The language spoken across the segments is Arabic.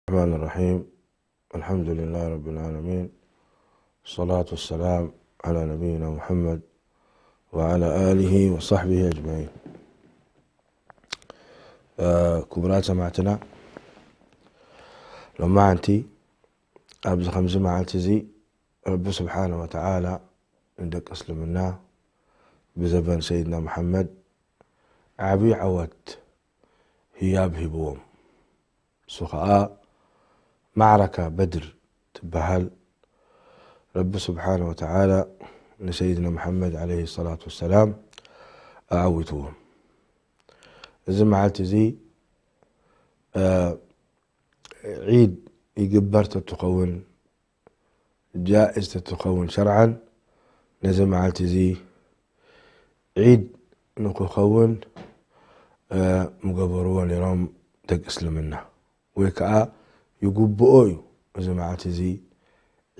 الرحمن الرحيم. الحمد لله رب العالمين، الصلاة والسلام على نبينا محمد وعلى آله وصحبه أجمعين. كبرات سمعتنا لما أنتي أبز خمس معالتزي رب سبحانه وتعالى عندك أسلمنا بزبن سيدنا محمد عبي عوت هياب هبوم سخاء معركة بدر تبهل رب سبحانه وتعالى لسيدنا محمد عليه الصلاة والسلام أعوتوهم. إذا معالتزي عيد يقبر تتقون جائز تتقون شرعا. نزل معالتزي عيد نقون مقبرون لرام دق اسلمنا ويكا يقبؤوي. إذا معالتزي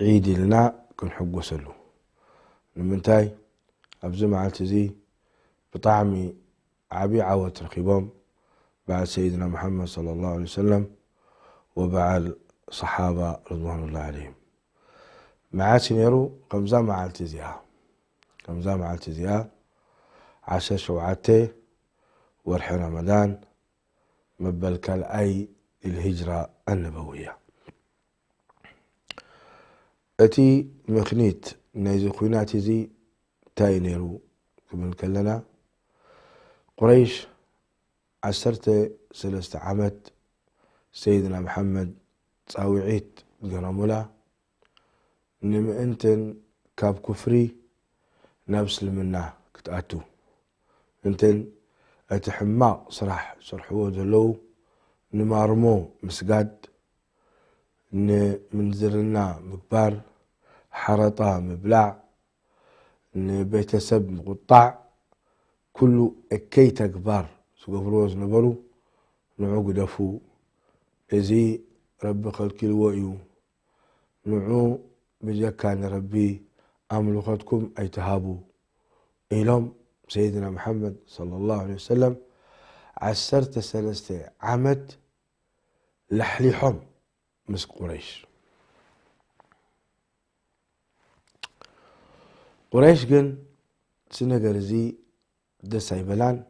عيد لنا كن حق وسلو نمنتاي أبز معالتزي بطعمي عبي عوت رخيبهم بعد سيدنا محمد صلى الله عليه وسلم وبعد صحابة رضوان الله عليهم. معاتي نيرو قمزا معالتزيها عشا شوعته ورح رمضان مبلك الأي الهجرة النبوية. أتي مخنيت نايزي خويناتي زي تاي نيرو كمل كلنا قريش عسرت سلسة عمت سيدنا محمد تصاوعيت قرامولا نم انتن كاب كفري نفس لمنا كتاتو انتن اتحما صراح صرحو دلو نمارمو مسقاد منزرنا مكبار حرطا مبلع بيتسب مقطع كله اكيتا كبار سقفروز نبرو نعو دفو ازي رب خلق الوئيو نعو بجكان ربي أملختكم أي تهابوا إلهم سيدنا محمد صلى الله عليه وسلم عسرت سلسة عمد لحليحهم مسك قريش قن سنقرزي دسعي بلان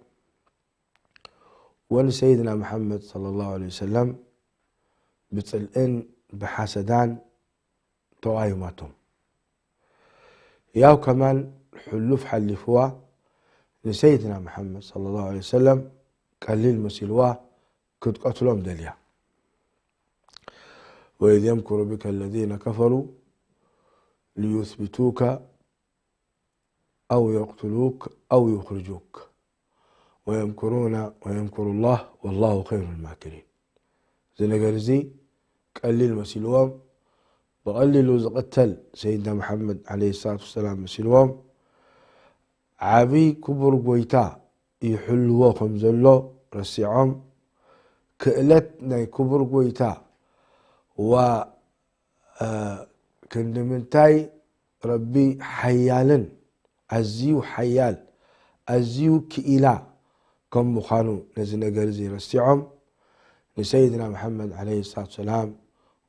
وان سيدنا محمد صلى الله عليه وسلم بتسألن بحسدان طوايماتهم ياو كمان حلوف حلفوا لسيدنا محمد صلى الله عليه وسلم قليل مسلوا كد قتلهم دليا. وإذ يمكر بك الذين كفروا ليثبتوك أو يقتلوك أو يخرجوك ويمكرون ويمكر الله والله خير الماكرين. زنقرزي قليل مسلوا بقللوا زقتل سيدنا محمد عليه الصلاة والسلام مسلوهم عبي كبر قويتا يحلوا خمزلو رسيعهم كألت ناي كبر قويتا و كندمنتاي ربي حيالا أزيو حيال أزيو كإلا كم مخانو نزل قرزي رسيعهم لسيدنا محمد عليه الصلاة والسلام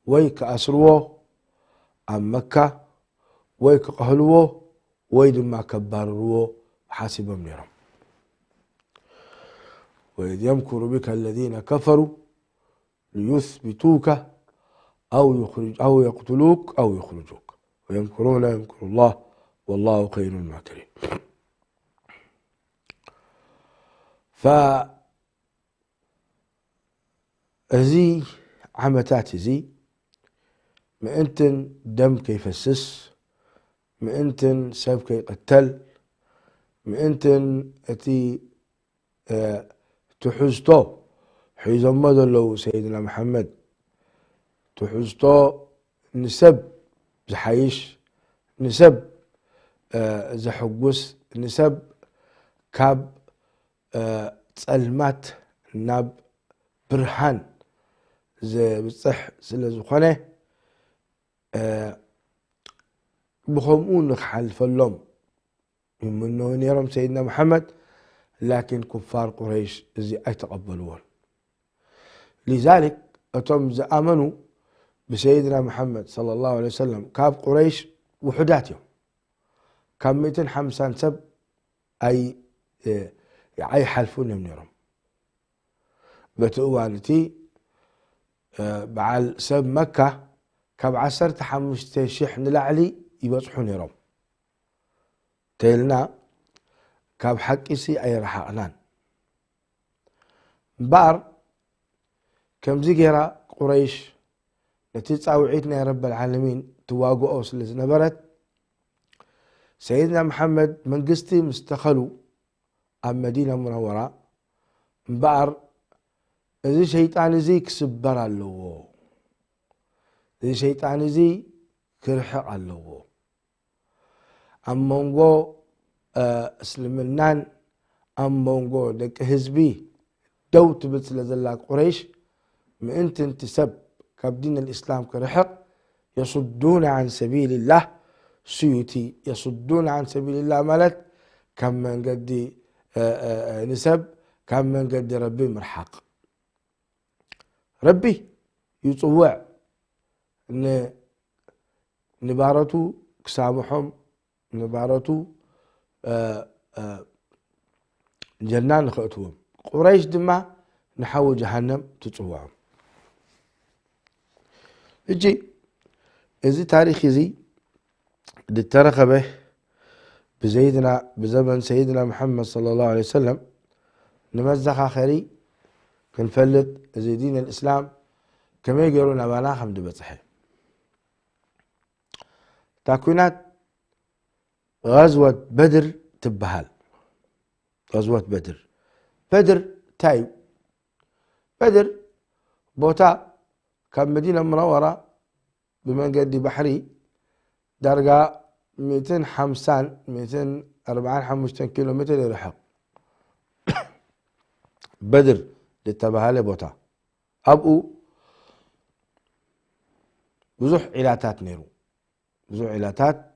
ويك أسروه أم مكة ويك قهلوه ويد ما كبروه حاسب منهم. وإذ يمكر بك الذين كفروا ليثبتوك أو يقتلوك أو يخرجوك ويمكرون يمكر الله والله خير الماكرين. فأزي عمتات زي ما انتن دم كيفسس ما انتن سب كي قتل ما انتن اتي تحزتو حيزو مدلو سيدنا محمد تحزتو نسب زحيش نسب زحقوس نسب كاب تسلمات ناب برهان زي بصح سلازخونه بخمون حلف اللوم من نيرم سيدنا محمد لكن كفار قريش زي أي تقبلون. لذلك أتم زأمنوا بسيدنا محمد صلى الله عليه وسلم كاب قريش وحداتهم كم 250 سب أي حلفون منهم بتقوانتي بعل سب مكة كاب 15 شيح نلعلي يبصحون يرم تيلنا كاب حقيسي أي رحقنان بار كم زيجرا قريش نتيجة يا رب العالمين تواقعوا سلزنبرت سيدنا محمد من قستي مستخلوا عن مدينة منورة بار إذا شيطان زي كسبر اللو إذا شيطان زي كرحق اللو أما نقول اسلمنان أما نقول لك هزبي دوت بتسلزلاك قريش من انت سب كابدين الإسلام كرحق يصدون عن سبيل الله سيوتي يصدون عن سبيل الله مالت كم من قد نسب كم من قد ربي مرحق ربي يطوع ان نبارته كسامحهم نبارته جنان خطوهم قريش دما نحو جهنم تطوعهم اجي ازي تاريخي زي ترخبه بزمن سيدنا محمد صلى الله عليه وسلم نمزخ آخري كنفلت زي دين الإسلام كما يقولون أبانا حمد بصحي تكوينات غزوة بدر تبهال غزوة بدر تايو بدر بوتا كان مدينة منورة بمن قد بحري درجة 240 كيلومتر يرحق بدر للتبهال بوتا أبقوا بزح علاتات نيرو بزح علاتات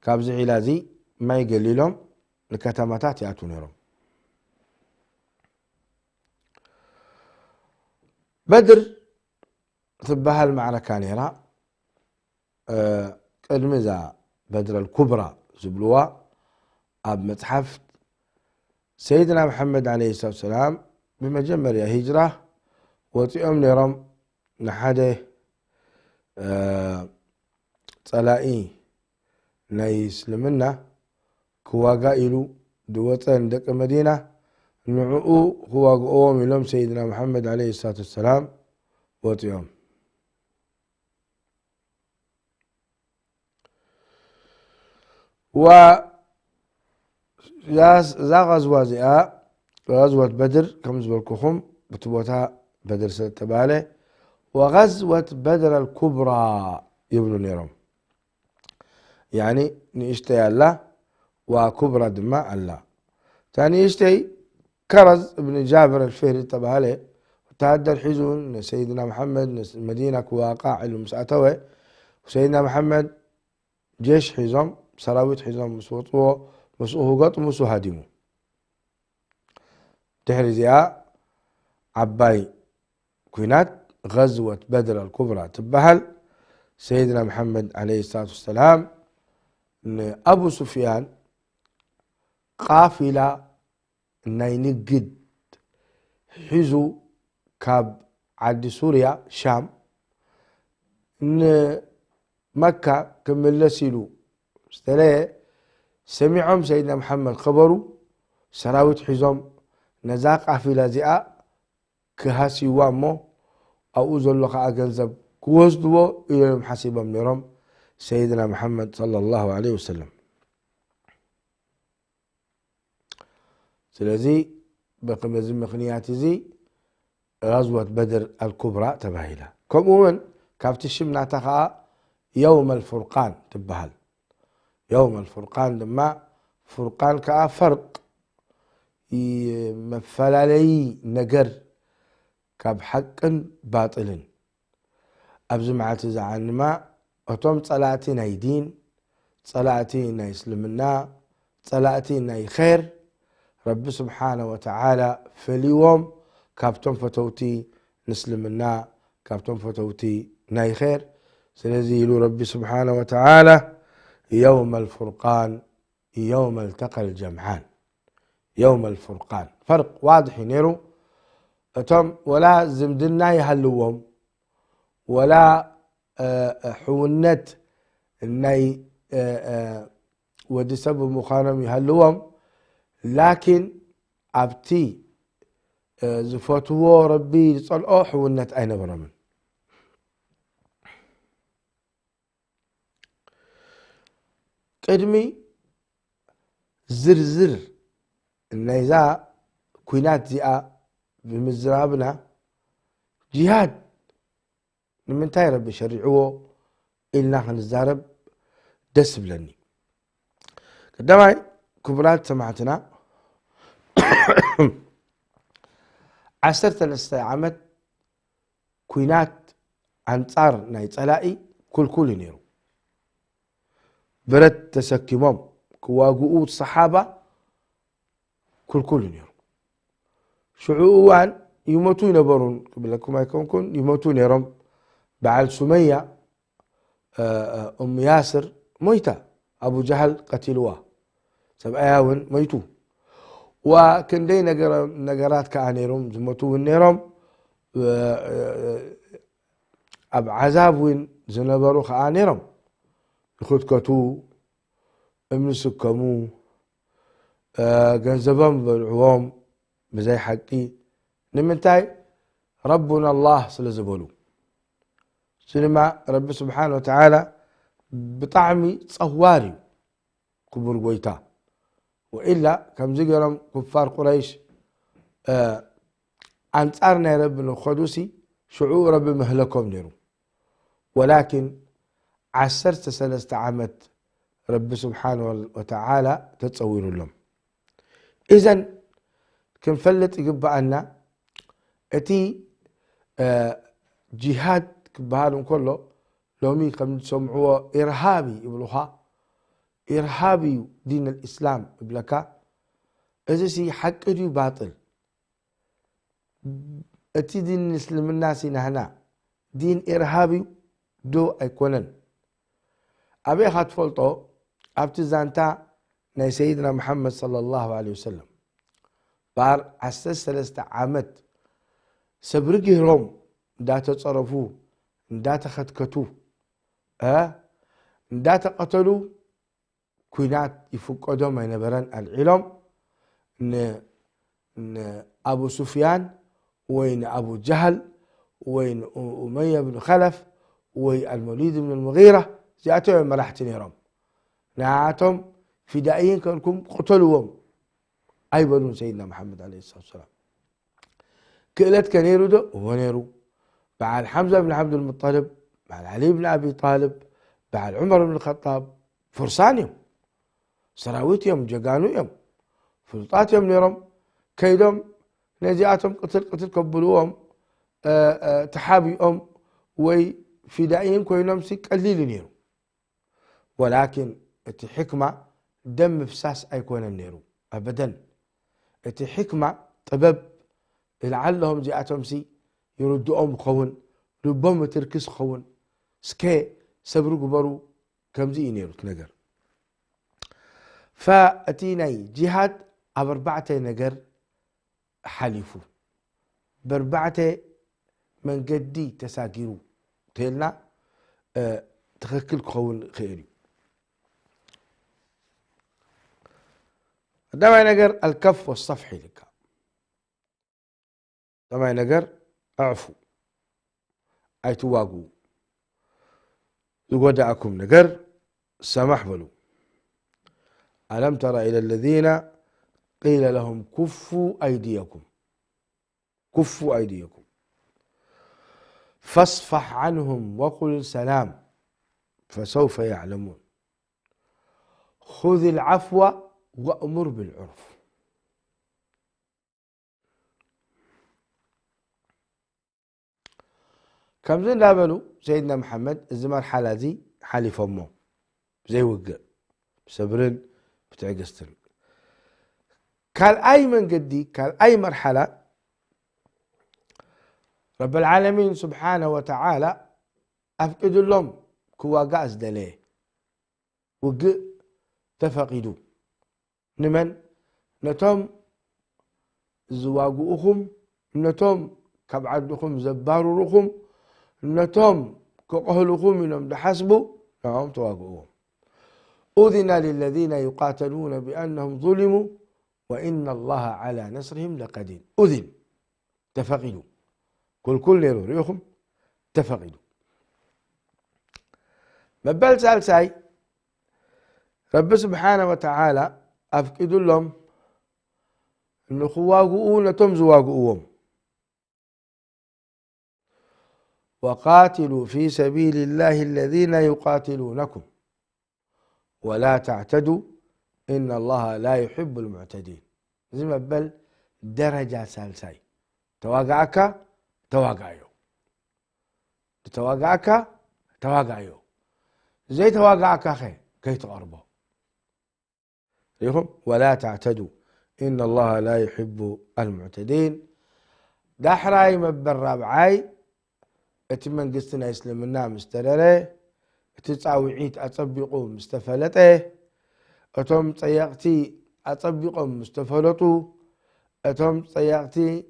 كابز علازي ما يقللهم لكتماتات ياتو نيرو بدر تبهال معركة نيرا قدمزا بدر الكبرى زبلوا أب متحف سيدنا محمد عليه الصلاة والسلام بمجمر يا هجرة وطيئم نيرم نحده صلائي نيسلمنا كواقا إلو دوتان دك مدينة نعو كواقا ملوم سيدنا محمد عليه الصلاة والسلام وطيئم و ذا غزوة زئاء غزوة بدر كم زبالكوخم بتبوتها بدر ستبالي وغزوة بدر الكبرى يبنو نيرم يعني نيشتي الله وكبرى دماء الله ثاني يشتي كرز ابن جابر الفهري تبالي وتعدى الحزون سيدنا محمد مدينة كواقع المسأتوي وسيدنا محمد جيش حزم سراويت حزام مسوطو مسوه قط مسو هادمو تهرزيا عباي كوينات غزوة بدر الكبرى تبهل سيدنا محمد عليه الصلاة والسلام أبو سفيان قافلة نينقد حزو كاب عد سوريا شام مكة كملسلو استلاه سمعهم سيدنا محمد خبروا سراوت حزام نزاق في لازئة كهاسي وامو أو زلق أجنزب كوزدو إلى المحاسب منهم سيدنا محمد صلى الله عليه وسلم سلازي بقي مزم مخنياتي زي غزوة بدر الكبرى تباهلة كمون كافت الشمنا تخا يوم الفرقان تبهل يوم الفرقان لما فرقان كفرق مفلالي نجر كاب حق باطل أبزمعت زعان ما أتوم صلاتي ناي دين صلاتي ناي اسلمنا صلاتي ناي خير رب سبحانه وتعالى فاليوم كابتم فتوتي نسلمنا كابتن فتوتي ناي خير سنزيل ربي سبحانه وتعالى يوم الفرقان يوم التقى الجمعان يوم الفرقان فرق واضح نيرو تم ولا زمدنا يهلوهم ولا حونت الناي ودي سبب مخانم يهلوهم لكن أبتي زفوتو ربي صلقو حونت أين برمن قدمي زرزر النيزا كوينات زيا بمزرابنا جهاد من تاي ربي شرعوه إلنا خنزارب دس بلني قدامي كبرات سمعتنا عسرت الاستعامت كوينات أنصار ناي طلائي كل نيرو برد تسكمهم كواقوت صحابة كل نيرو شعوان يموتون يبرون قبل لكم ما يكون يموتون يرم بعد سمية أم ياسر ميتة أبو جهل قتلوه سبعاون ميتو وكن دي نقرات كأنيرم زمتو النيرم أب عذاب وين زنبرو كأنيرم يخد كتو امن سكمو جنزبهم بالعوام بزي حقي نمنتاي ربنا الله سلزبولو سينما رب سبحانه وتعالى بطعمي صواري قبر قويتا وإلا كم زيقرم كفار قريش أنصارنا ربنا الخدوسي شعور رب مهلكم نيرو ولكن عسرت سلست عامت رب سبحانه وتعالى تتصور لهم إذن كم فلت يقبعنا اتي جهاد كبهالهم كله لومي كم سمعوا إرهابي يبلوها إرهابي دين الإسلام بلكا إذا سي حق دي باطل اتي دين الإسلام الناس هنا دين إرهابي دو أيكونن أبي خط فلطو أبتزانتا ناي سيدنا محمد صلى الله عليه وسلم بار عسس سلسة عامت سبرقي روم دا تصرفو دا تخدكتو دا تقتلو كوينات يفقدوا ما ينبرن العلم ان ابو سفيان وين ابو جهل وين أمية بن خلف وين المولود بن المغيرة جاءتهم ملاحتين يرم نعاتهم فدائيين كانكم قتلوهم أي بنو سيدنا محمد عليه الصلاة والسلام كيلت كنيرو ده هو نيرو بعد حمزة بن عبد المطلب بعد علي بن أبي طالب بعد عمر بن الخطاب فرسانهم سراويتهم جقانوهم فلطاتهم نيرم كيدهم نجاتهم قتل كبلوهم تحابيهم وي فدائيين كوينهم سي قليل نيرو ولكن اتي حكمة دم فساس أيكون النيرو أبدا اتي حكمة طبب لعلهم جاءتهم سي يردوهم خون ربما تركز خون سكي سبرو قبرو كمزي نيرو تنقر فأتيناي جهاد أبربعتي نقر حليفو بربعتي من قدي تساقيرو تيلنا تخكل خون خيري دمع نقر الكف والصفحي لك دمع نقر اعفو اي تواقو ودعكم نقر سمح بلو ألم تر إلى الذين قيل لهم كفوا أيديكم فاصفح عنهم وقل سلام فسوف يعلمون خذ العفو وأمر بالعرف كم زين لابلو سيدنا محمد الزمان حالة زي حالي فمو زي وقع بسبرن بتعقستن كان أي من قدي كان أي مرحلة رب العالمين سبحانه وتعالى أفقد لهم كوا قاس دليه وق تفقدوا نمن نتم زواجوكم نتم كبعدكم زباروركم نتم كقهلكم منهم دحسبوا نعم تواجوهم أذن للذين يقاتلون بأنهم ظلموا وإن الله على نصرهم لقدير. أذن تفقدوا كل يروريكم تفقدوا مبال سالساي رب سبحانه وتعالى أفقدوا لهم إن خواقوا نتم زواقوهم وقاتلوا في سبيل الله الذين يقاتلونكم ولا تعتدوا إن الله لا يحب المعتدين. زي ما بل درجة سالساي تواقعك تواقعيو تواقعك تواقعيو زي تواقعك أخي كي تقربوا ولا تعتدوا إن الله لا يحب المعتدين. دحراي مبر رابعاي اتمن قستنا يسلمنا مسترره تتصاوعيت أطبقوا مستفلته أتم صياقتي أطبقوا مستفلطوا أتم صياقتي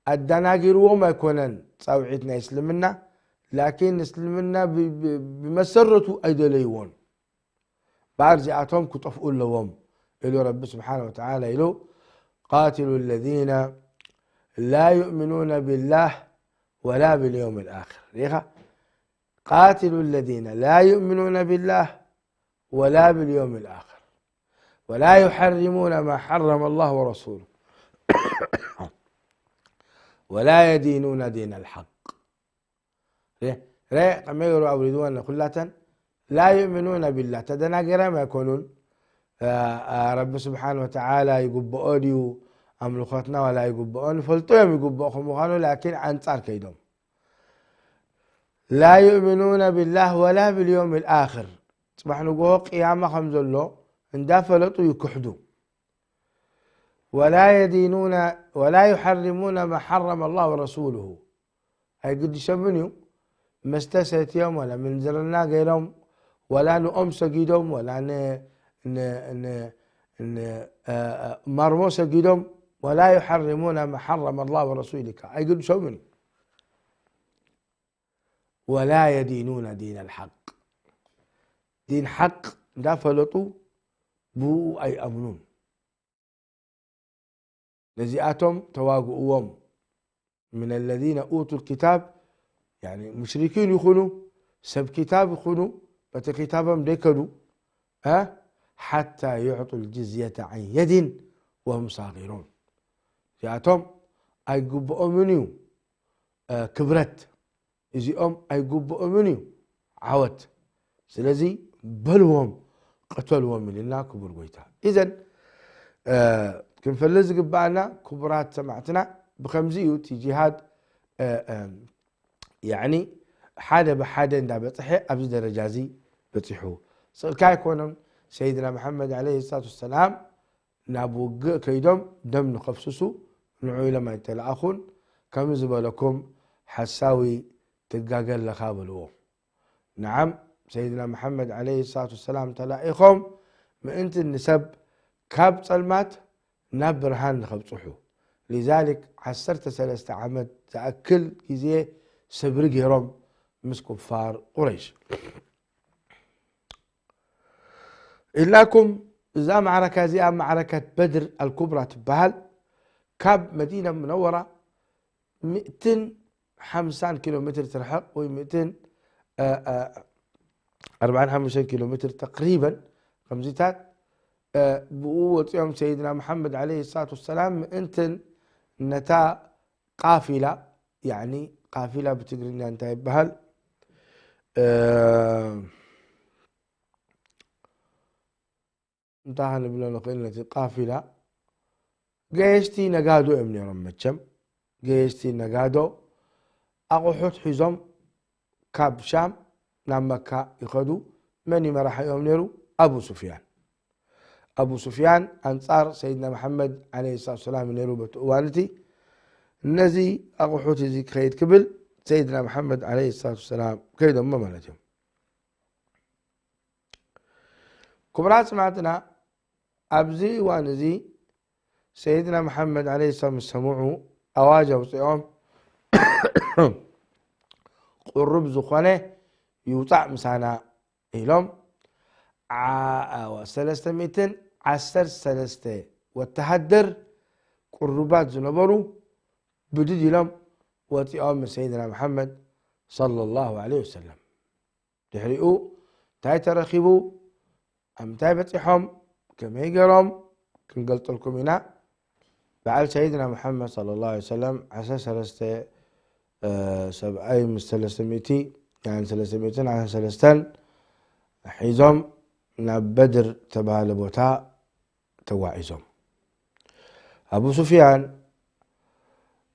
الدناقر وما يكونن تصاوعيتنا يسلمنا لكن يسلمنا بمسرته أيدليون بارزي أتم كطفئوا لهم إلو رب سبحانه وتعالى إلو قاتلوا الذين لا يؤمنون بالله ولا باليوم الآخر. ليها قاتلوا الذين لا يؤمنون بالله ولا باليوم الآخر ولا يحرمون ما حرم الله ورسوله ولا يدينون دين الحق. كما يريدون كلها لا يؤمنون بالله تدنا ما يكونون رب سبحانه وتعالى يقب أوديو أملختنا ولا يقبؤون فلتهم يقبؤهم لكن أنصار كيدهم لا يؤمنون بالله ولا باليوم الآخر. تصبح نقول قيامة خمزة له اندفلطوا يكحدوا ولا يدينون ولا يحرمون ما حرم الله ورسوله. هاي قد يسمنوا ما استسيت يوم ولا من زرنا غيرهم ولا نؤم سجيدهم ولا مرمو سجيدهم ولا يحرمون ما حرم الله ورسوله. أي قد يسمنوا ولا يدينون دين الحق. دين حق دفلطوا بو أي أمنون نزيئاتهم تواقعوهم من الذين أوتوا الكتاب يعني مشركين يخونوا سب كتاب يخونوا بتكتابهم ديكلوا حتى يعطوا الجزية عن يد وهم صاغرون. جاءتهم أي قبؤوا منيو كبرت إذا أي قبؤوا منيو عوت سلزي بلوهم قتلوهم من الله كبر قويتها. إذن كن فلز قبعنا كبرات سمعتنا بخمزيو تي جهاد يعني حدا بحدا دا بطحي أبز درجازي بطحو كاي كونم سيدنا محمد عليه الصلاة والسلام نابو كيدم دم نخفسسو نعوي لما يتلأخون كم زبالكم حساوي تقاقل لخابلوه. نعم سيدنا محمد عليه الصلاة والسلام تلاقيكم ما انت النسب كاب صلمات ناب برهان خبصحو. لذلك حسرت 3 عامات تأكل كزي سبرق هرم مس كفار قريش. إلاكم إذا معركة زي معركة بدر الكبرى تبهل كاب مدينة منورة 250 كيلومتر ترحق و 254 كيلومتر تقريبا خمزيتات بقوة يوم سيدنا محمد عليه الصلاة والسلام انت نتا قافلة يعني قافلة بتقرينا انتهي بهل انتهى نبلا نقلنا قافلة جيشتي نقادو امني رمتشم جيشتي نقادو اقوحوت حزم كاب شام نام مكة يخدو مني مرح يوم نيرو ابو سفيان. أبو سفيان أنصار سيدنا محمد عليه الصلاة والسلام نيرو بتوالتي النزي أقحوت زي كيد كبل سيدنا محمد عليه الصلاة والسلام كيدهم ما مالتهم كبرات سمعتنا أبزي وانزي سيدنا محمد عليه الصلاة والسلام أواجه وصيام قرب زخانه يوطع مسانا إلهم وثلاثة مئتين عشر ثلاثة والتحدر قربات زنبرو بدد لهم وطيام من سيدنا محمد صلى الله عليه وسلم تحرقوا تاي ترخبوا أم تاي بتحهم كما يقرم كن قلت لكم هنا بعد سيدنا محمد صلى الله عليه وسلم عسى ثلاثة سبعين من ثلاثة مئتي يعني ثلاثة مئتين على ثلاثتين حيزهم بدر تبع لبوتا تواعزهم أبو سفيان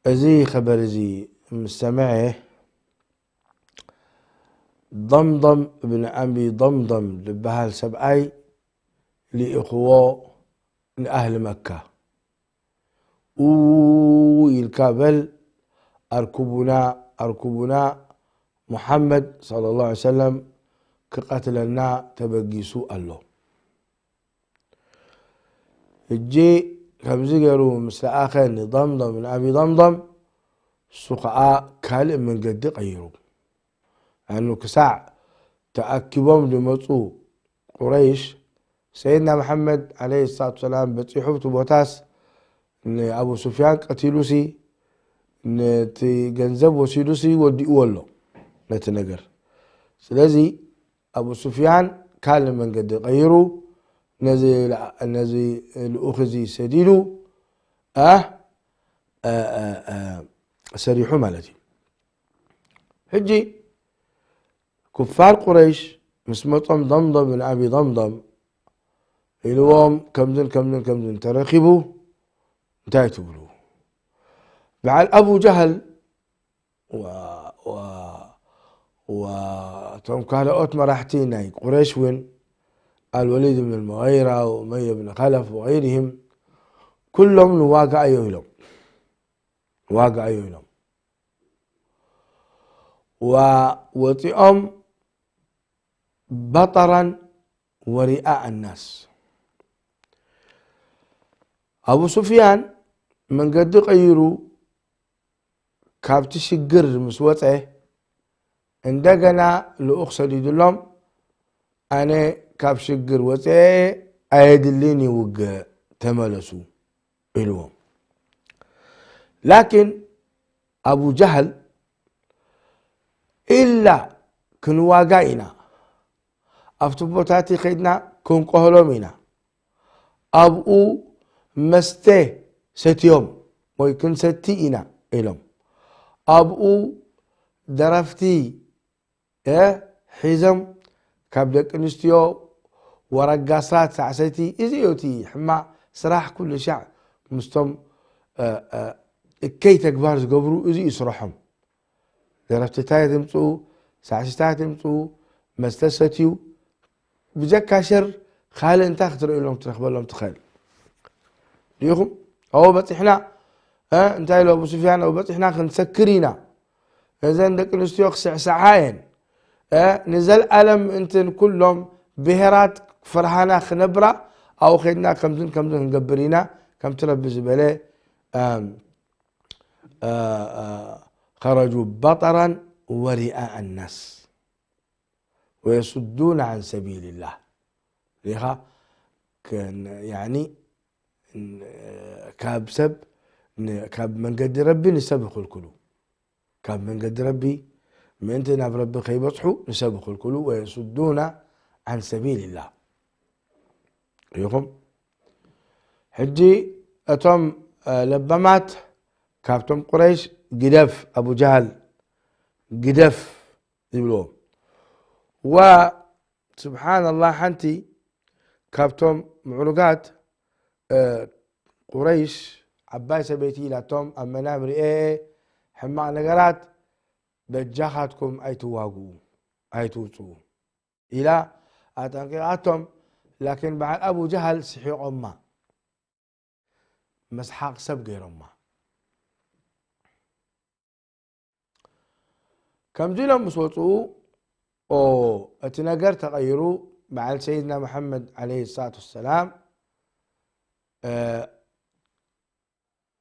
أزي خبر زي مستمعه ضمضم ابن أبي ضمضم لبها السبعي لإخوة لأهل مكة ويلكابل أركبنا محمد صلى الله عليه وسلم كقتلنا تبقيسو الله الجي خمزي قالوا مثل آخر ضمضم من أبي ضمضم سقعاء كالئ من قد قيرو لأنه كساع تأكبهم لمطو قريش سيدنا محمد عليه الصلاة والسلام بتيحب تبوتاس إن أبو سفيان قتلوسي إن تجنزب وسيدوسي ودي أولو نتنقر سلازي أبو سفيان كان من قد غيرو نزي الأخزي سديدو سريحو مالتي حجي كفار قريش مسمطهم ضمضم من أبي ضمضم اليوم كمدن ترخبوا انتهيتوا بلو بعد أبو جهل توم كهلا مراحتين قريش وين الوليد بن المغيرة وأمية بن خلف وغيرهم كلهم واقع يهلم وطئهم بطرا ورئاء الناس أبو سفيان من قد غيروا كابت شجر مسوته عندنا لأخسر يدلهم أنا كاب شجر وته أيدليني وق تملسوا إلهم لكن أبو جهل إلا كن واقعنا أفتبوتاتي خيدنا كن قهلومنا أبو مسته ستيوم ويكون ستينا إلهم أبو درفتي حزم كابدك نستيو ورقاصات سعسيتي إزيوتي حما سراح كل شعب مستم كي تكبار قبرو إزي يسرحهم درفتي تاي تمسو سعسي تاي تمسو مستستيو بجاك كاشر خال انت اختر لهم تخبر لهم تخيل ليهم أو بطحنا انتهي لو أبو سفيان أو بطحنا خنسكرينا إذا عندك نستيو سعسعاين نزل ألم انتن كلهم بهرات فرحانا خنبرة أو خدنا كمزن نقبرينا كم تربز بلي خرجوا بطرا ورئاء الناس ويصدون عن سبيل الله لها كان يعني كاب سب كاب من قد ربي نسبخ القلوب كاب من قد ربي من انتنا بربي خيبصحوا نسبخ القلوب ويصدون عن سبيل الله ريكم حجي أتم لبمات كابتم قريش قدف أبو جهل قدف يقولون وسبحان الله حنتي كابتم معلوقات قريش عباس بيتي لاتهم أما نامري حما نقرات بجاخاتكم أي تواقو أي توتو إلى أتنقياتهم لكن بعد أبو جهل سحيق أمه مسحاق سب غير أمه كم زلهم مسوطوا أو اتنقر تغيروا مع سيدنا محمد عليه الصلاة والسلام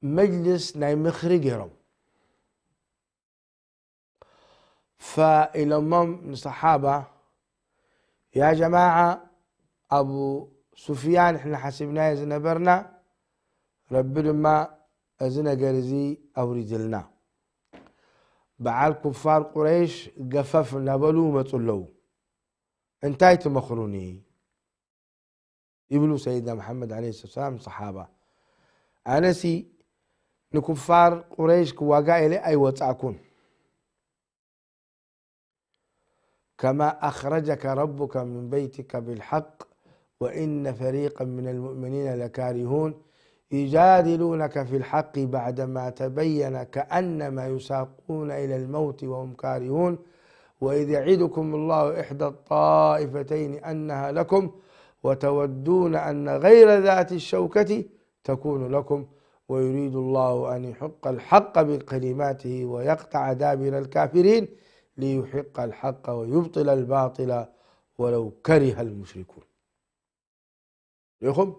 مجلس ناي مخرجهم فإلى من الصحابة يا جماعة أبو سفيان إحنا حسبناه زنبرنا ربنا ما أزنا جرزي أو رجلنا بعال كفار قريش قففنا بلو ما تقولوا انتهي تمخروني يقولوا سيدنا محمد عليه الصلاة والسلام صحابة أنسي نكفار قريش كواقع إلي أي وتعكون كما أخرجك ربك من بيتك بالحق وإن فريقا من المؤمنين لكارهون يجادلونك في الحق بعدما تبين كأنما يساقون إلى الموت وهم كارهون وإذ يعدكم الله إحدى الطائفتين أنها لكم وتودون أن غير ذات الشوكة تكون لكم ويريد الله أن يحق الحق بكلماته ويقطع دابر الكافرين ليحق الحق ويبطل الباطل ولو كره المشركون. يخم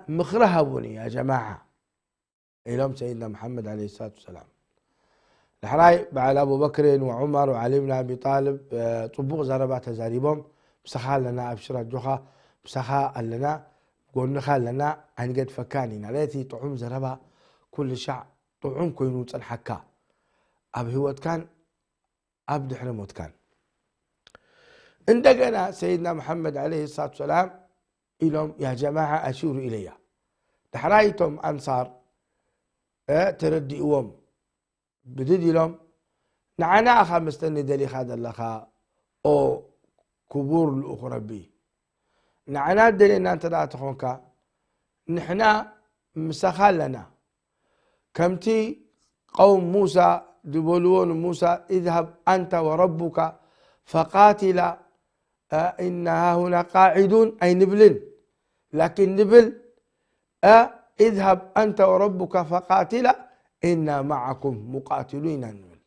مخرها بني يا جماعة إلهم سيدنا محمد عليه الصلاة والسلام الحراي بعد أبو بكر وعمر وعلي بن أبي طالب طبوق زربات زاريبهم بسخال لنا أبشرة جوخا بسخال لنا قلنا خال لنا هنقد فكاني ناليتي طعوم زربا كل شع طعوم كوينوت الحكا أب هوت كان أب دحرموت كان عندنا سيدنا محمد عليه الصلاة والسلام إلهم يا جماعة أشيروا إلي دحرايتم أنصار تردي أوم بدي لهم نعنا أخا مستني دلي هذا اللخا أو كبور الأخرى بي نعنا دلي أن أنت لا تخونك نحنا مسخال لنا كمتي قوم موسى دبولون موسى اذهب أنت وربك فقاتلا إنها هنا قاعدون أي نبلن لكن نبل اذهب أنت وربك فقاتلا إنا معكم مقاتلين نبل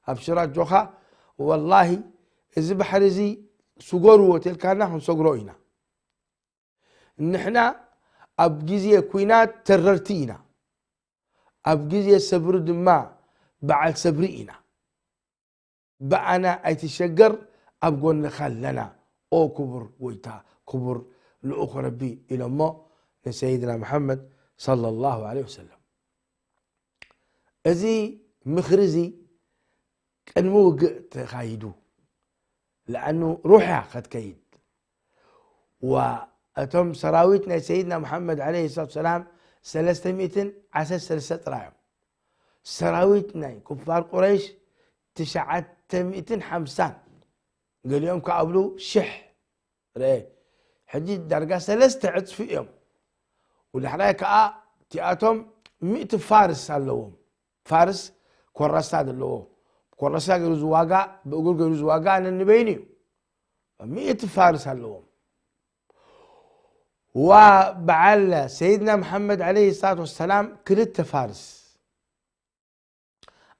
أبشرات جوخا والله إذا بحرزي سجروا وتلك نحن سجروينا نحنا أبجزية كوينات تررتينا أبجزية سبر دما بعد سبرينا بأنا أيتشجر أبقون نخلنا أو كبر ويتا كبر لأخرى بي إلى ما لسيدنا محمد صلى الله عليه وسلم أزي مخرزي كان موقع تخايدو لأنه روحها قد كيد وأتم سراويتنا سيدنا محمد عليه الصلاة والسلام 300 عسى 3 رايم سراويتنا كفار قريش 950 قال يوم كقبلو شح رأي حديد درجة 3 عطف في يوم والحرايك تياتهم 100 فارس اللوهم فارس كورساد اللوهم كورسا جرز واقع بقول جرز واقع أن النبيني 100 فارس اللوهم وبعل سيدنا محمد عليه الصلاة والسلام كرت فارس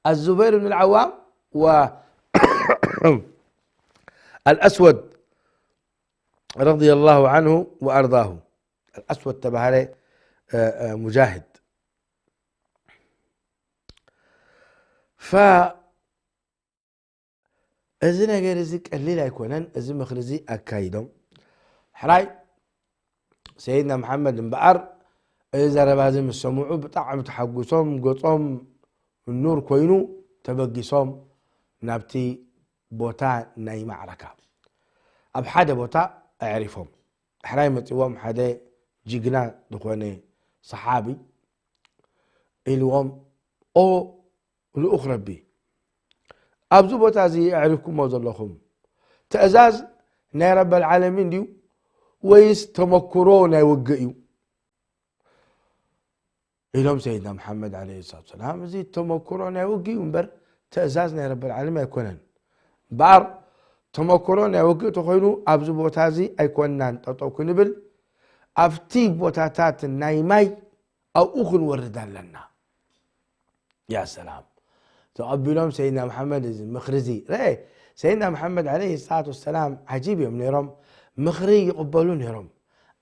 الزبير بن العوام و الأسود رضي الله عنه وأرضاه الأسود تبع مجاهد ف أزنا جرزك اللي لا يكونن أزم مخرزي أكايدهم حراي سيدنا محمد بقر إذا ربازم السموع بطعم تحقصهم قطهم النور كوينو تبقيصهم نبتي بوتا ناي معركة أب حدا بوتا أعرفهم حراي متوام حدا جيجنا دخواني صحابي الوام أو الأخرى بي أبزو بوتا زي أعرفكم موزلكم تأزاز ناي رب العالمين ديو ويس تمكرونا يوقعوا إلهم سيدنا محمد عليه الصلاة والسلام زي تمكرونا يوقعوا بر تأزازنا رب العالمين يكونن بار تمكرونا يوقعوا تخينوا أبزو بوتازي أيكونن تطوكو نبل أفتي بوتاتات النايماي أو أخن وردان لنا يا سلام تقبلهم سيدنا محمد مخرزي رأي سيدنا محمد عليه الصلاة والسلام عجيب يوم نيرم مخري يقبلون نيرم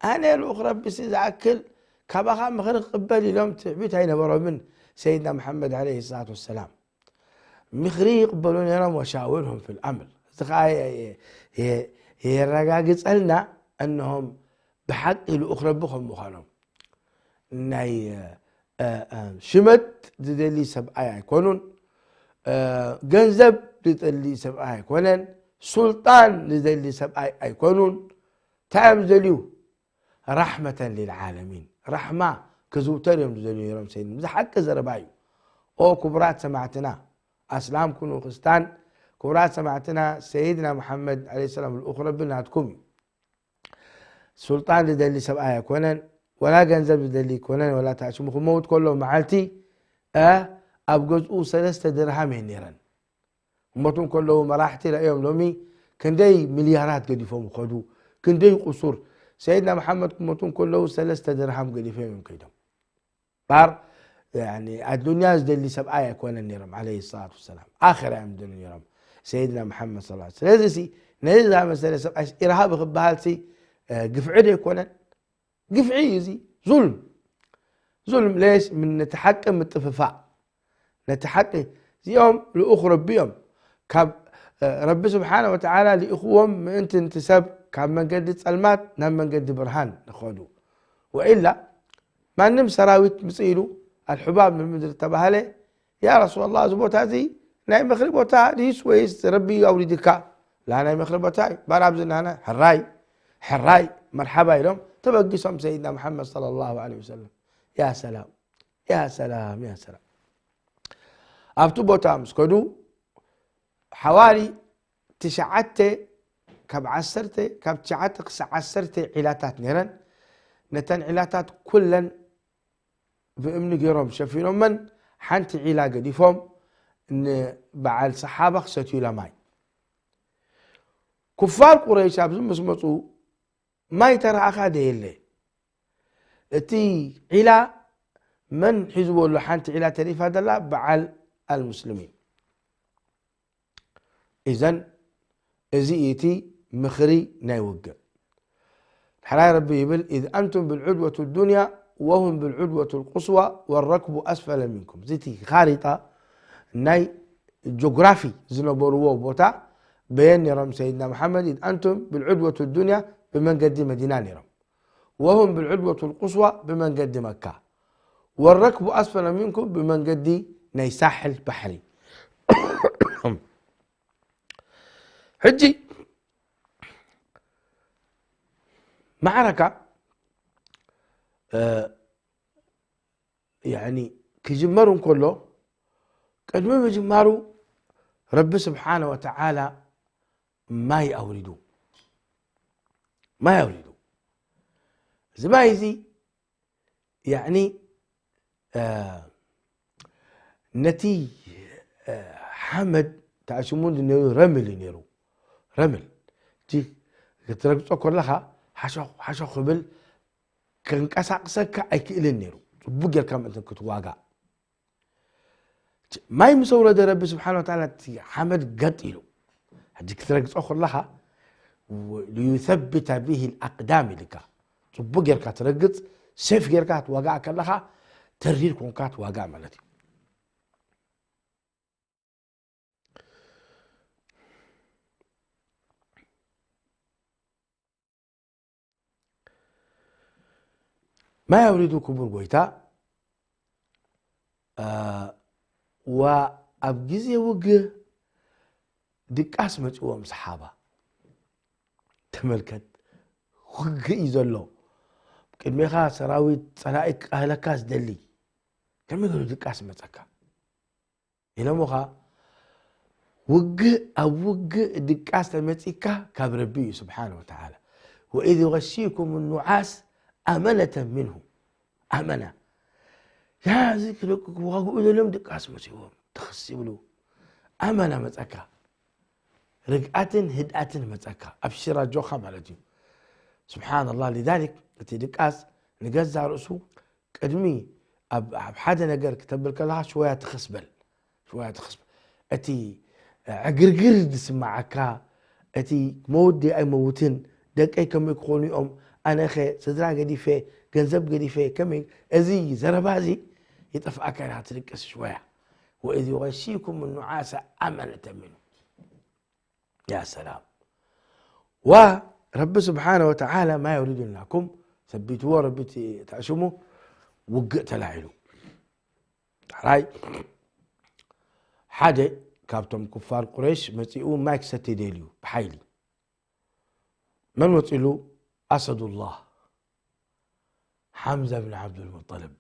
أنا الأخرى بس إذا أكل كبخا مخري قبل لهم تعبيت هاي نبرة من سيدنا محمد عليه الصلاة والسلام مخري يقبلون نيرم وشاورهم في الأمر هي الرقاق سألنا أنهم بحق الأخرى بخم مخانهم ناي شمت دلي سبعة يكونون جنزب لدلي سبعة يكونن سلطان لدلي سبعة يكونون تعم دليو رحمة للعالمين رحمة كزوتر يوم دليو يرم سيدنا ماذا حتى زربايو أو كبرات سمعتنا أسلام كنوا خستان كبرات سمعتنا سيدنا محمد عليه السلام الأخرى بناتكم سلطان لدلي سبعة يكونن ولا جنزب لدلي يكونن ولا تعشمكم موت كله معلتي أبجزء 3 درهم نيران ومتون كله مراحتي لأيام لومي كندي مليارات قد يفهم خدو كندي قصور سيدنا محمد متون كله 3 درهم قد يفهم كيدهم بار يعني الدنيا اللي 7 يكون النيرم عليه الصلاة والسلام آخر أيام الدنيا النيرم سيدنا محمد صلى الله عليه وسلم لذي نزل مسألة 7 إرهاب خبالتي قفعي يكون قفعي يزي ظلم ليش من نتحكم بالتفافع نتحقق يوم لأخرى بيوم كاب رب سبحانه وتعالى لإخوهم أنت انتساب كاب من قد سلمات نام من قد برهان نخوضو وإلا ما نم سراويت مصيرو الحباب من المدر تبهله يا رسول الله زبوت هذه نايم مخربوتها ليش ويس ربي أولدك لا نايم مخربوتها باراب زنانا حراي مرحبا لهم تبقى سم سيدنا محمد صلى الله عليه وسلم يا سلام يا سلام يا سلام أفتو بوتامس كدو حوالي 9 كاب 10 كاب 9 علاتات نيران نتن علاتات كلن بأمن جيروم شافينهم من حنت علاقة ديفهم إن بعد صحابة ستيو لماي كفار قريش أبزم مسمطو ما يترى أخاده اللي تي علا من حزبه له حنت علا تريف هذا لا بعل المسلمين إذن إزيتي مخري نايوقع حلاي ربي يبل إذ أنتم بالعدوة الدنيا وهم بالعدوة القصوى والركب أسفل منكم زيتي خارطة ناي جغرافي زنبورو بوتا بين نرم سيدنا محمد إذ أنتم بالعدوة الدنيا بمن قد مدينة نرم وهم بالعدوة القصوى بمن قد مكة والركب أسفل منكم بمن قد ناي ساحل بحري حجي معركة يعني كجمرون كله قدموا بجمارو رب سبحانه وتعالى ما يأوردوا زبايزي يعني نتي حمد تعشمون نيرو رمل جي كترقصو كلها حشو خبل كنقساقسك ايكيلن نيرو بوغير كام انت كتواغا ما يمسورة رب سبحانه وتعالى حمد قتلو هدي كترقصو كلها ليثبت به الأقدام لك بوغير كترقص سيف غير كتواغا كلها ترير كون كتواغا مالتي ما يريدوا كبر قويتا وأبجزي وجه دقاس مجوهم صحابة تملكت وجه يزلو كلمة سراويت صنائك أهلكاس دلي كم يقولوا دقاس متأكا إلى مخا وجه أوجه دقاس متأكا كبربي سبحانه وتعالى وإذ يغشيكم النعاس أمنة منه أمنة يا ذكرك وأقول لهم دك اسمه سيوم تخسبلو أمنة متأكا رقعة هدأة متأكا أبشر جوخا مالتي سبحان الله لذلك دك أس نجزع رأسه قدمي أب حدا نجر كتب لك لها شوية تخسبل شوية تخصب أتي عقرقر دسمعك أتي مودي أي موتين دك أي كم يكوني أنا خي سدرا قديفة جنزب قديفة كمين أزي زربازي يتفقك على تركس شوية وإذ يغشيكم النعاس أمنة منه. يا سلام. ورب سبحانه وتعالى ما يريد لكم ثبتوا ربي تعشموا وقت العلو راي حدا كابتم كفار قريش متيئو مايك ستي ديليو بحيلي من متيلو أسد الله حمزة بن عبد المطلب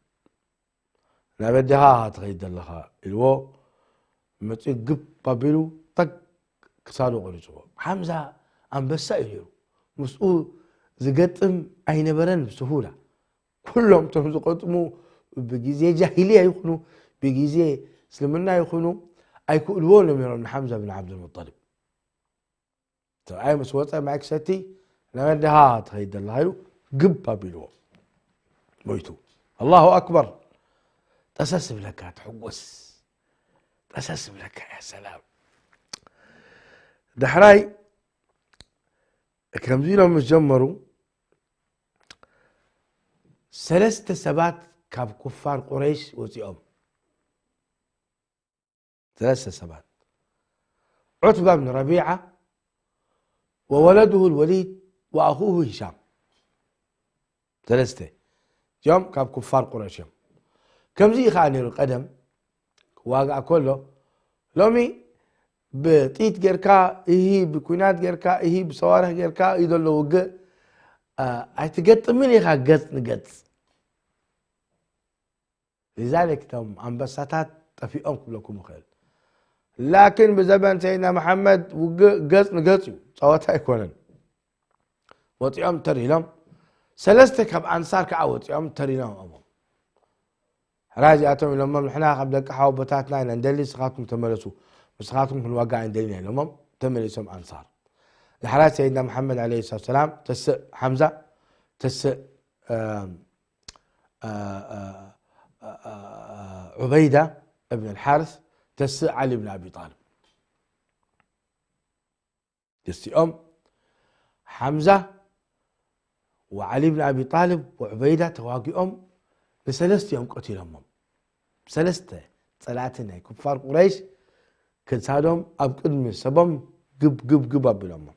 لا بدي ها تغيد الله الو متي قب بابلو طق كسالو قريشو حمزة أم بس إليو مسؤول زقتم أين برن بسهولة كلهم تمزقتمو بجزية جاهلية يخنوا بجزية سلمنا يخنوا أي كلون من حمزة بن عبد المطلب أي مسوطة معك ستي لما دها تغيد الله له قب بابلو مويتو الله أكبر تسسب لك تحوس تسسب لك يا سلام دحراي كم زينهم مجمروا ثلاثة سبات كاب كفار قريش وزيهم ثلاثة سبات عتبة بن ربيعة وولده الوليد وأخوه هشام ثلاثة يوم كاب كفار قريش يوم كم زي خاني القدم واقع كله لومي بطيت جركا إيه بكونات جركا إيه بصوارح جركا يدل وجه أتجت مني خاجت نجت لذلك تم أنبسطت في أمكم لكم خير لكن بزمن سيدنا محمد وجت نجتيو صوتها يكونن وطيام تري لهم سلستك بأنصار كعوت يوم تري لهم أمم راجعتهم لما نحنا قبل كحاو بتاعتنا ندلي سخاتهم تملسوا مسخاتهم في الواقع ندلي لهم تملسهم أنصار لحالات سيدنا محمد عليه الصلاة والسلام تس حمزة تس عبيدة ابن الحارث تس علي بن أبي طالب تس حمزة وعلي بن أبي طالب وعبيدة تواقي لثلاثة يوم قتلهم ثلاثة ثلاثة كفار قريش كنسادهم أبقد من سبم قب أبلهم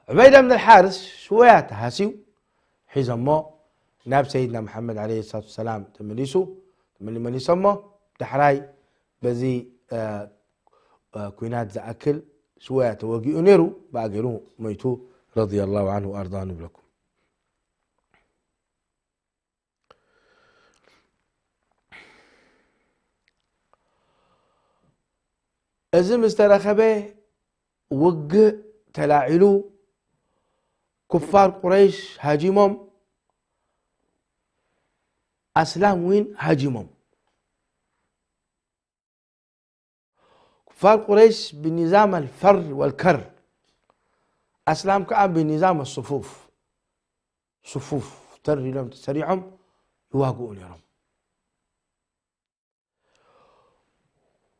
عبيدة بن الحارث شوية تهاسيو حيزمو ناب سيدنا محمد عليه الصلاة والسلام تمليسو من يسمى دحراي بزي كوينات زأكل شوية توقيو نيرو باقلو ميتو رضي الله عنه وأرضانه لكم أزم استرخبه وق تلاعلو كفار قريش هاجمهم أسلام وين هاجمهم كفار قريش بنظام الفر والكر أسلام كأن بنظام الصفوف صفوف تري لهم تسريعهم يواقعون يرم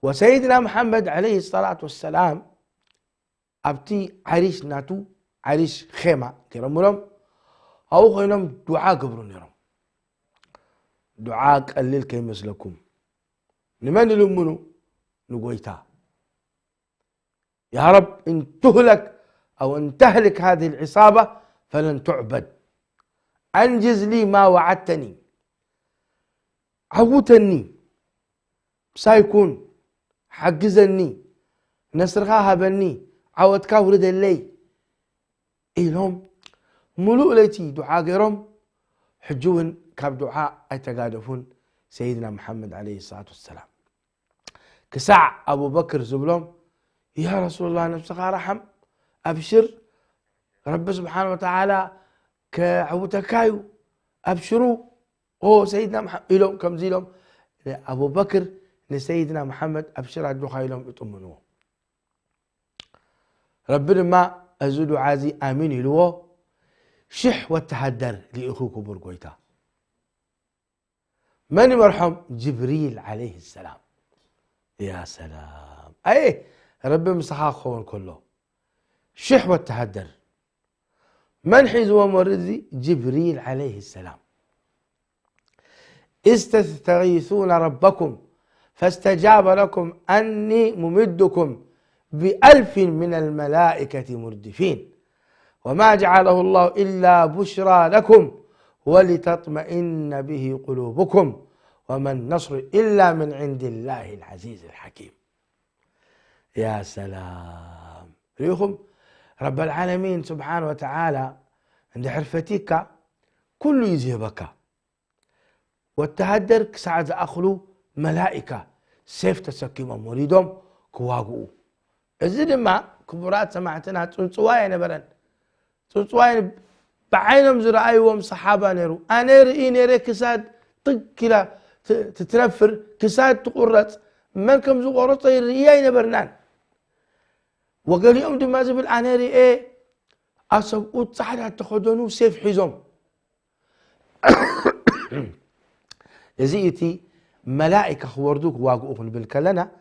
وسيدنا محمد عليه الصلاة والسلام أبتي عريش ناتو عريش خيمة كرمولهم أو خينهم دعاء قبرون يرم دعاء قليل كي مثلكم لمن يلمنوا نقويتا يا رب إن تهلك أو أن تهلك هذه العصابة فلن تعبد أنجز لي ما وعدتني عودتني سيكون حجزني نسرها هبني عودك ورد اللي إلهم ملوء ليتي دعاء غيرهم حجون كاب دعاء أتقادفون سيدنا محمد عليه الصلاة والسلام كسع أبو بكر زبلهم يا رسول الله نفسك رحم أبشر رب سبحانه وتعالى كعوتكايو أبشروا هو سيدنا محمد إلهم كم زيلهم أبو بكر لسيدنا محمد أبشر عدو خايلهم يطمنوه ربنا ما أزودوا عازي آمين إلوه شح والتحدر لإخوك برقويتا من مرحم؟ جبريل عليه السلام. يا سلام، أي ربي مسخا خون كله شحوة التهدر. من حيز ومردي؟ جبريل عليه السلام. إذ تستغيثون ربكم فاستجاب لكم أني ممدكم ب1000 من الملائكة مردفين وما جعله الله إلا بشرى لكم ولتطمئن به قلوبكم وما النصر إلا من عند الله العزيز الحكيم. يا سلام ريخم رب العالمين سبحانه وتعالى عند حرفتك كل يذهبك والتهدر ساعة أخلو ملائكة سيف تسكيم مريدهم كواقو إذن ما كبرات سمعتنا تنصوايا نبرن تنصوايا بعينهم زرعيهم صحابة نيرو أنا رئي نيري كساد طق كلا تتنفر كساد تقرط من كم زقرط رئيي نبرنان وقال يوم دي ما زبل أنا رئي أصبقوا صحنا تخدونو سيف حزم يزيتي ملائكة خوردوك واقعوك بالكلنا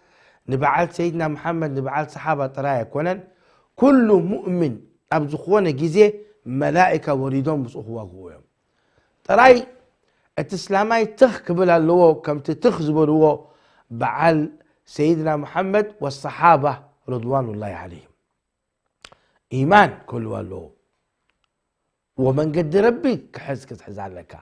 نبعال سيدنا محمد نبعال صحابة ترايا كونن كل مؤمن أبزخوانا جيزي ملائكة وريدون بصوخ واقعوهم تراي التسلامي تخكبل اللو كم تتخزبل هو بعال سيدنا محمد والصحابة رضوان الله عليهم إيمان كل والله ومن قد ربي كحزك تحزع لك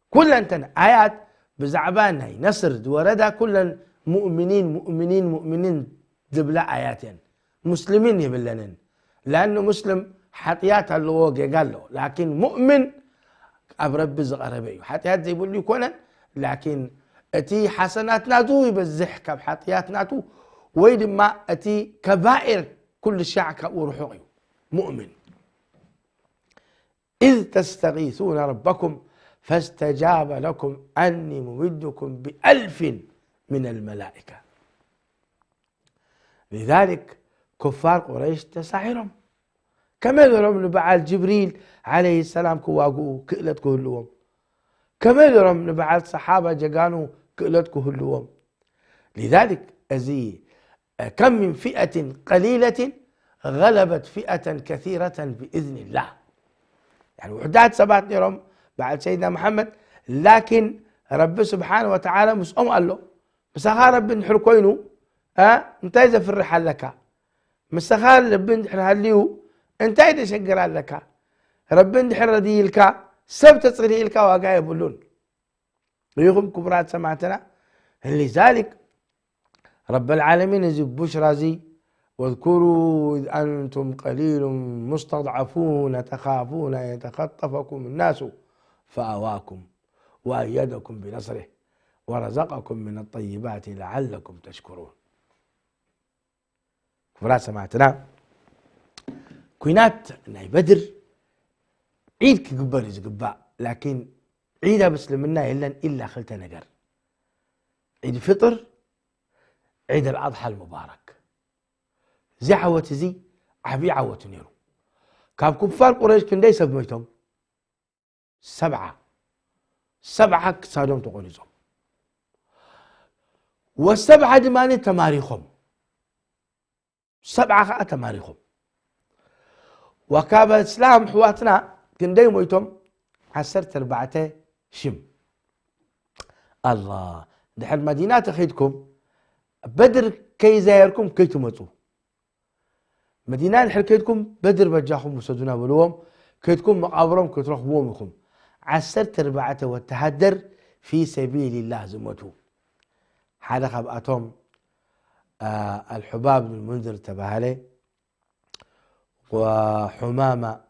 كل أنتنا آيات بزعبان هي نصر وردها كل مؤمنين مؤمنين مؤمنين دبلا آياتين مسلمين يبلنن لأنه مسلم حطيات اللي هو قال له لكن مؤمن أبرب زغربي حطيات زي يقول لي كونن لكن أتي حسنات ناتو يبزح كبحطيات ناتو ويد ما أتي كبائر كل الشعب وروحه مؤمن. إذ تستغيثون ربكم فاستجاب لكم أني ممدكم ب1000 من الملائكة. لذلك كفار قريش تساعرهم كما يرون نبعال جبريل عليه السلام كواقو كئلت كهلوهم كما يرون نبعال صحابة جقانو كئلت كهلوهم. لذلك أزي كم من فئة قليلة غلبت فئة كثيرة بإذن الله. يعني وحدات سبات يرون بعد سيدنا محمد لكن رب سبحانه وتعالى مسؤوم قال له مسخار رب نحر كوينو انت اذا في الرحال لك مسخار رب نحر هالليو انت اذا شقر لك رب نحر رديلك سبت تصغيريلك واقع يبولون ويغم كبرات سمعتنا. لذلك رب العالمين يزي بشرى زي واذكروا إذ أنتم قليل مستضعفون تخافون يتخطفكم الناس فآواكم وأيدكم بنصره ورزقكم من الطيبات لعلكم تشكرون. كبرات سمعتنا كوينات ناي بدر عيد كقبر يزقباء لكن عيدها بسلمنا إلا خلت نقر عيد الفطر عيد الأضحى المبارك زي عوة زي عبي عوة نيرو كاب كفار قريش كن داي سبميتهم 7 كسادهم تقوليزهم والسبعة دماني تماريخهم 7 تماريخهم وكاب الإسلام حواتنا كن داي مويتهم 14 شم. الله دحر مدينات خيدكم بدر كي زايركم كي تموتوا مدينة حركتكم بدر بجاهم وسدنا ولوهم كيتكم مقابرهم كتروحوا بكم 14 والتهدر في سبيل الله زمتوا هذا خبأتهم الحباب بن المنذر تبهله وحمامة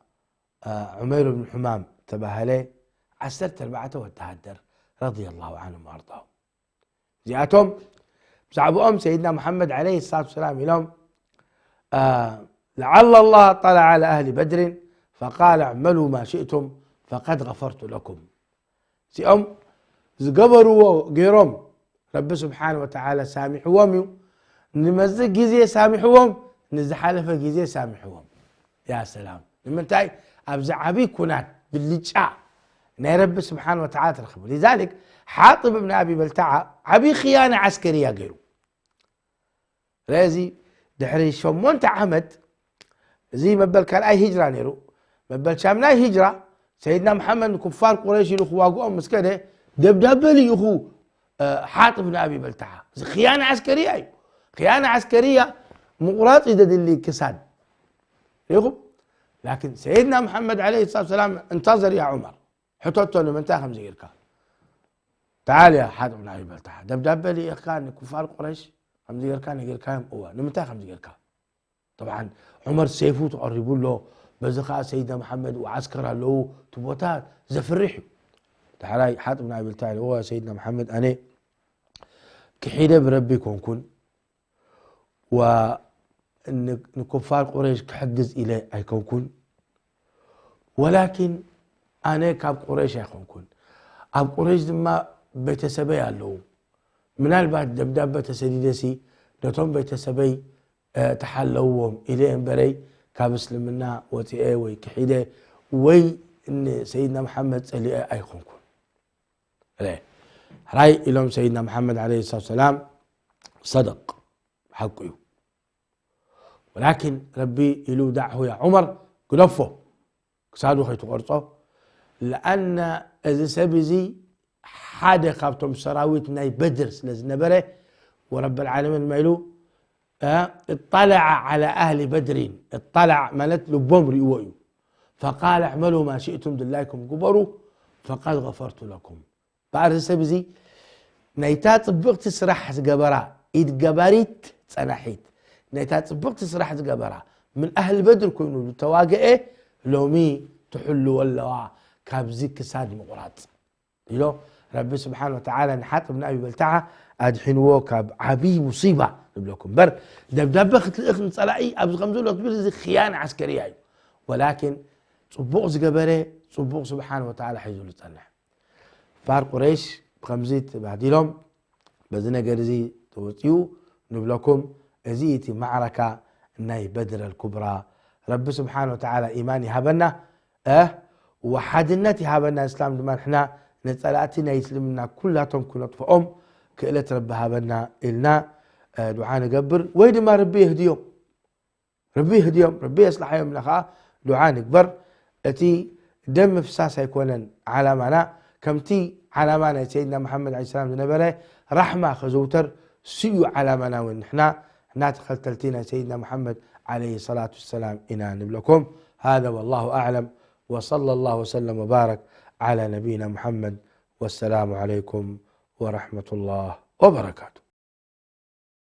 عمير بن حمام تبهله 14 والتهدر رضي الله عنهم وارضاهم. جاءتهم بزعبوا سيدنا محمد عليه الصلاة والسلام لهم لعل الله طلع على أهل بدر فقال اعملوا ما شئتم فقد غفرت لكم. سيهم زقبروا غيرهم رب سبحانه وتعالى سامحوهم نمزق جزية سامحوهم نزحالف جزية سامحوهم. يا سلام لمن تاي أبزع عبي كونات باللجاء رب سبحانه وتعالى ترخبه. لذلك حاطب بن أبي بلتعة عبي خيانة عسكرية غيره رازي دحري شمونت عمد زي مبل كان أي هجرة نيرو مبل شامنا هجرة سيدنا محمد كفار قريش الأخواقهم مسكنة دبدبلي يخو حاطب بن أبي بلتعة خيانة عسكرية أيوه خيانة عسكرية مقراط إذا اللي كساد يخو. لكن سيدنا محمد عليه الصلاة والسلام انتظر يا عمر حطوته من تاخم زيركا تعال يا حاطب بن أبي بلتعة دبدبلي كان كفار قريش هم زيركا نجيركا هو نمتى خم زيركا. طبعا عمر سيفو تقربوا له بزقاء سيدنا محمد وعسكر له تبوتات زفرحوا تعالى حاطب بن أبي بلتعة هو سيدنا محمد أنا كحيدة بربي كون ونكفار قريش كحجز إليه أي كون ولكن أنا كاب قريش أي كون أب قريش ما بيتسبي له من البعد دبدبة تسديدسي دتهم بيتسبي تحلوهم إليهم بري كابسلمنا وتي وي كحيدة وي إن سيدنا محمد سلي أي كون ليه راي إلهم سيدنا محمد عليه الصلاة والسلام صدق حقه ولكن ربي يلو دعه يا عمر قلفه كسادو خيتو قرصه لأن إذا سبزي حدا خابتم سراويت ناي بدر سلزنبره ورب العالمين ميلو اطلع على أهل بدر اطلع ملت له بمر يويو فقال اعملوا ما شئتم دلايكم قبروا فقد غفرت لكم بعد سبزي نيتات بقت سرح زقبرا إيد قباريت صنحيت نيتات بقت سرح زقبرا من أهل بدر كونوا تواقعه لومي تحلوا ولا كابزيك ساد مقراط يلو ربي سبحانه وتعالى حاطب بن أبي بلتعة أدحين وكاب عبي مصيبة نبلكم بر دبدبة ختل إخن صلاعي أبز غمزول أكبر زي خيانة عسكرية ولكن صبوغ زقبره صبوغ سبحانه وتعالى حيزول تصنح فار قريش بخمزيت بعد لهم بزنا قرزي توتيو نبلكم ازيتي معركة ناي بدر الكبرى رب سبحانه وتعالى إيماني هبنا وحدنتي هبنا إسلام دمان احنا نتسألاتنا يسلمنا كلاتهم كنا طفئهم كإلة رب هبنا إلنا دعاء نقبر ويد ما ربي يهديهم ربي يهديهم ربي يصلح يوم لخا دعاء نقبر اتي دم فساس يكون على منا كمتي على منا سيدنا محمد عليه السلام نبره رحمة خزوتر سيو على منا ونحنا ناتخل تلتينا سيدنا محمد عليه الصلاة والسلام إنا نبلكم هذا والله أعلم وصلى الله وسلم وبارك على نبينا محمد والسلام عليكم ورحمة الله وبركاته.